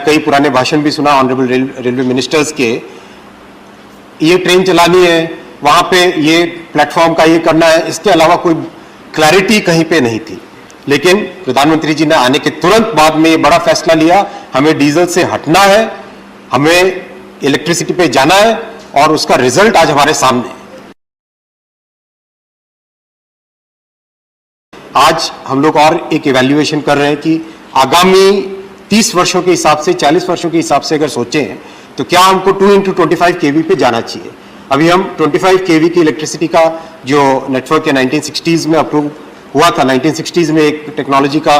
कई पुराने भाषण भी सुना ऑनरेबल रेलवे मिनिस्टर्स के। ये ट्रेन चलानी है, वहां पे ये प्लेटफॉर्म का ये करना है, इसके अलावा कोई क्लैरिटी कहीं पे नहीं थी। लेकिन प्रधानमंत्री जी ने आने के तुरंत बाद में ये बड़ा फैसला लिया, हमें डीजल से हटना है, हमें इलेक्ट्रिसिटी पे जाना है, और उसका रिजल्ट आज हमारे सामने है। आज हम लोग और एक इवैल्यूएशन कर रहे हैं कि आगामी 30 वर्षों के हिसाब से, 40 वर्षों के हिसाब से अगर सोचें तो क्या हमको 2x25 kV पे जाना चाहिए। अभी हम 25 kV की इलेक्ट्रिसिटी का जो नेटवर्क है 1960s में अप्रूव हुआ था, 1960s में एक टेक्नोलॉजी का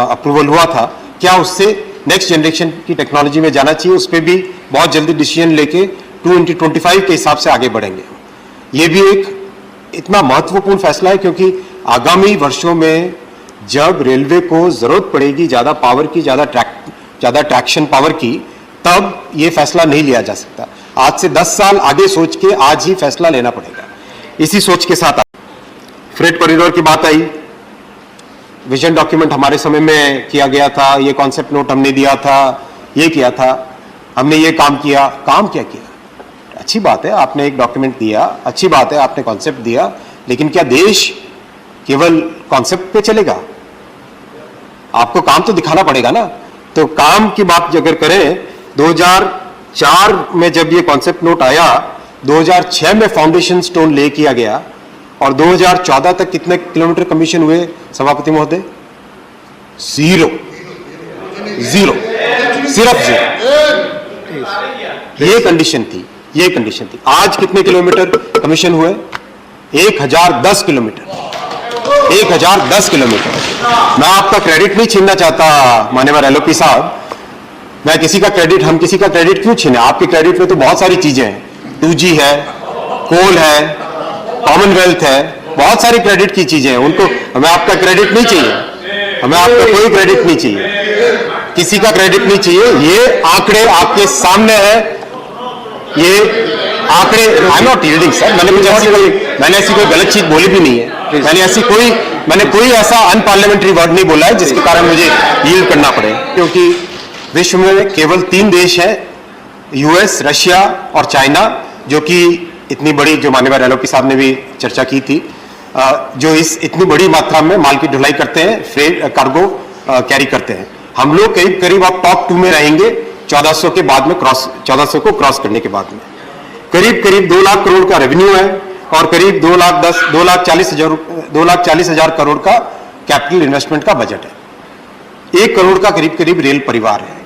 अप्रूवल हुआ था, क्या उससे नेक्स्ट जनरेशन की टेक्नोलॉजी में जाना चाहिए। उस पर भी बहुत जल्दी डिसीजन लेके 2x25 के हिसाब से आगे बढ़ेंगे। ये भी एक इतना महत्वपूर्ण फैसला है क्योंकि आगामी वर्षों में जब रेलवे को जरूरत पड़ेगी ज्यादा पावर की, ज्यादा ट्रैक्शन पावर की, तब ये फैसला नहीं लिया जा सकता। आज से 10 साल आगे सोच के आज ही फैसला लेना पड़ेगा। इसी सोच के साथ फ्रेट कॉरिडोर की बात आई, विजन डॉक्यूमेंट हमारे समय में किया गया था, ये कॉन्सेप्ट नोट हमने दिया था, ये किया था, हमने ये काम किया। काम क्या किया? अच्छी बात है आपने एक डॉक्यूमेंट दिया, अच्छी बात है आपने कॉन्सेप्ट दिया, लेकिन क्या देश केवल कॉन्सेप्ट पे चलेगा? आपको काम तो दिखाना पड़ेगा ना। तो काम की बात अगर करें, 2004 में जब ये कॉन्सेप्ट नोट आया, 2006 में फाउंडेशन स्टोन ले किया गया, और 2014 तक कितने किलोमीटर कमीशन हुए सभापति महोदय? जीरो, सिर्फ जीरो। ये कंडीशन थी, ये कंडीशन थी। आज कितने किलोमीटर कमीशन हुए? 1010 किलोमीटर, 1010 किलोमीटर। मैं आपका क्रेडिट नहीं छीनना चाहता माननीय एलओपी साहब, मैं किसी का क्रेडिट, हम किसी का क्रेडिट क्यों छीने? आपके क्रेडिट में तो बहुत सारी चीजें हैं, 2G है, कोल है, कॉमनवेल्थ है, बहुत सारी क्रेडिट की चीजें हैं, उनको हमें आपका क्रेडिट नहीं चाहिए, हमें आपका कोई क्रेडिट नहीं चाहिए, किसी का क्रेडिट नहीं चाहिए। ये आंकड़े आपके सामने है, ये आंकड़े। I am not yielding sir, मैंने ऐसी कोई गलत चीज बोली भी नहीं है, मैंने कोई ऐसा अनपार्लियामेंट्री वर्ड नहीं बोला है जिसके कारण मुझे यील्ड करना पड़े। क्योंकि विश्व में केवल 3 देश हैं, यूएस, रशिया और चाइना, जो कि इतनी बड़ी, जो माननीय एलओपी साहब ने भी चर्चा की थी, जो इस इतनी बड़ी मात्रा में माल की ढुलाई करते हैं, फ्रेट कार्गो कैरी करते हैं। हम लोग करीब करीब आप टॉप 2 में रहेंगे 1400 के बाद में, 1400 को क्रॉस करने के बाद में। करीब करीब 2 लाख करोड़ का रेवेन्यू है, और करीब 2,40,000 करोड़ का कैपिटल इन्वेस्टमेंट का बजट है। 1 करोड़ का करीब करीब रेल परिवार है।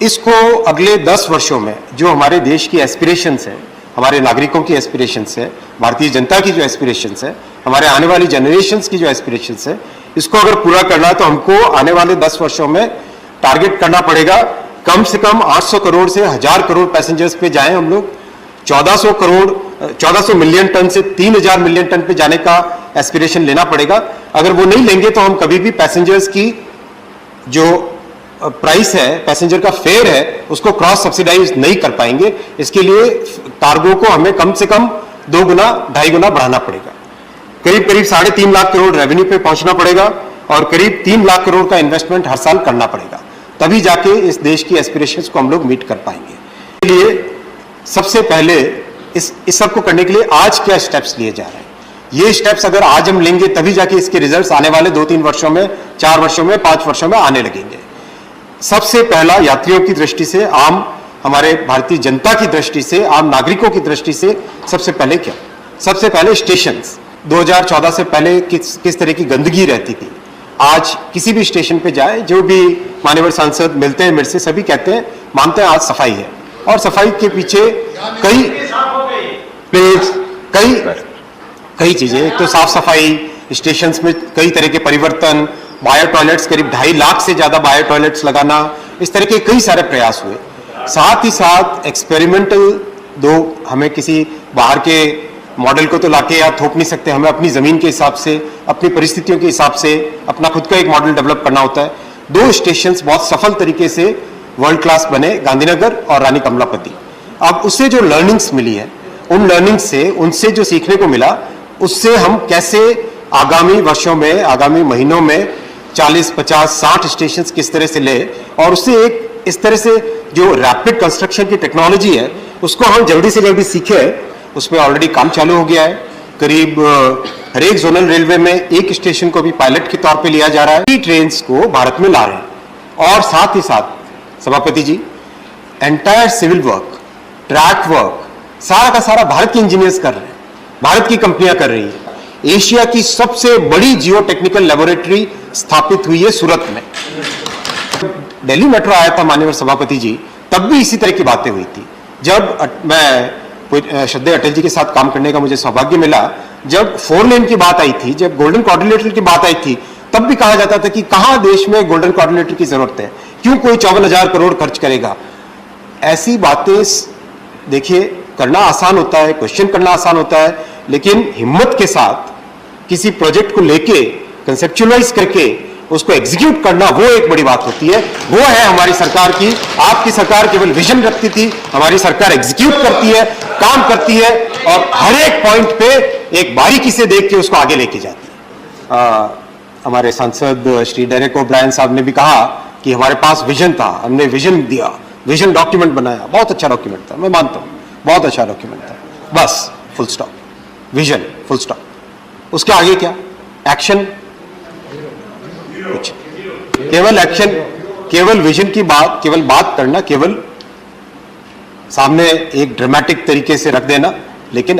इसको अगले 10 वर्षों में जो हमारे देश की एस्पिरेशंस है, हमारे नागरिकों की एस्पिरेशंस है, भारतीय जनता की जो एस्पिरेशंस है, हमारे आने वाली जनरेशंस की जो एस्पिरेशंस है, इसको अगर पूरा करना है तो हमको आने वाले 10 वर्षों में टारगेट करना पड़ेगा कम से कम 800 करोड़ से 1000 करोड़ पैसेंजर्स पे जाएं हम लोग। 1400 मिलियन टन से 3000 मिलियन टन पे जाने का एस्पिरेशन लेना पड़ेगा। अगर वो नहीं लेंगे तो हम कभी भी पैसेंजर्स की जो प्राइस है, पैसेंजर का फेयर है, उसको क्रॉस सब्सिडाइज नहीं कर पाएंगे। इसके लिए कार्गो को हमें कम से कम 2 गुना 2.5 गुना बढ़ाना पड़ेगा। करीब करीब 3.5 लाख करोड़ रेवेन्यू पे पहुंचना पड़ेगा, और करीब 3 लाख करोड़ का इन्वेस्टमेंट हर साल करना पड़ेगा, तभी जाके इस देश की एस्पिरेशंस को हम लोग मीट कर पाएंगे। इसलिए सबसे पहले इस सब को करने के लिए आज क्या स्टेप्स लिए जा रहे हैं, ये स्टेप्स अगर आज हम लेंगे तभी जाके इसके रिजल्ट्स आने वाले 2-3 वर्षों में, 4 वर्षों में, 5 वर्षों में आने लगेंगे। सबसे पहला यात्रियों की दृष्टि से, आम हमारे भारतीय जनता की दृष्टि से, आम नागरिकों की दृष्टि से सबसे पहले क्या? सबसे पहले स्टेशंस। 2014 से पहले किस तरह की गंदगी रहती थी, आज किसी भी स्टेशन पे जाए, जो भी माननीय सांसद मिलते हैं मेरे से, सभी कहते हैं, मानते हैं आज सफाई है। और सफाई के पीछे कई चीजें, एक तो साफ सफाई, स्टेशंस में कई तरह के परिवर्तन, बायो टॉयलेट्स, करीब 2.5 लाख से ज्यादा बायो टॉयलेट्स लगाना, इस तरह के कई सारे प्रयास हुए। साथ ही साथ एक्सपेरिमेंटल, हमें किसी बाहर के मॉडल को तो लाके या थोप नहीं सकते, हमें अपनी जमीन के हिसाब से, अपनी परिस्थितियों के हिसाब से अपना खुद का एक मॉडल डेवलप करना होता है। 2 स्टेशंस बहुत सफल तरीके से वर्ल्ड क्लास बने, गांधीनगर और रानी कमलापति। अब उससे जो लर्निंग्स मिली है, उन लर्निंग्स से, उनसे जो सीखने को मिला, उससे हम कैसे आगामी वर्षों में, आगामी महीनों में 40, 50, 60 स्टेशन किस तरह से ले और उससे एक इस तरह से जो रैपिड कंस्ट्रक्शन की टेक्नोलॉजी है उसको हम जल्दी से जल्दी सीखे। उसमें ऑलरेडी काम चालू हो गया है। करीब हर एक जोनल रेलवे में एक स्टेशन को भी पायलट के तौर पे लिया जा रहा है। ट्रेन को भारत में ला रहे हैं और साथ ही साथ सभापति जी entire civil work, track work सारा का सारा भारत के इंजीनियर्स कर रहे हैं, भारत की कंपनियां कर रही है। एशिया की सबसे बड़ी जियो टेक्निकल लेबोरेटरी स्थापित हुई है सूरत में। दिल्ली मेट्रो आया था माननीय सभापति जी, तब भी इसी तरह की बातें हुई थी। जब मैं श्रद्धेय अटल जी के साथ काम करने का मुझे सौभाग्य मिला, जब 4 लेन की बात आई थी, जब गोल्डन क्वाड्रिलेटरल की बात आई थी, तब भी कहा जाता था कि कहां देश में गोल्डन क्वाड्रिलेटरल की जरूरत है, क्यों कोई 54,000 करोड़ खर्च करेगा। ऐसी बातें देखिए करना आसान होता है, क्वेश्चन करना आसान होता है, लेकिन हिम्मत के साथ किसी प्रोजेक्ट को लेके कंसेप्चुअलाइज करके उसको एग्जीक्यूट करना, वो एक बड़ी बात होती है। वो है हमारी सरकार की। आपकी सरकार केवल विजन रखती थी, हमारी सरकार एग्जीक्यूट करती है, काम करती है और हर एक पॉइंट पे एक बारीकी से देख के उसको आगे लेके जाती है। हमारे सांसद श्री डेरेक ओब्रायन साहब ने भी कहा कि हमारे पास विजन था, हमने विजन दिया, विजन डॉक्यूमेंट बनाया। बहुत अच्छा डॉक्यूमेंट था, मैं मानता हूं, बहुत अच्छा डॉक्यूमेंट था। बस full stop, vision full stop. उसके आगे क्या? एक्शन, कुछ केवल एक्शन, केवल विजन की बात, केवल बात करना, केवल सामने एक ड्रामेटिक तरीके से रख देना, लेकिन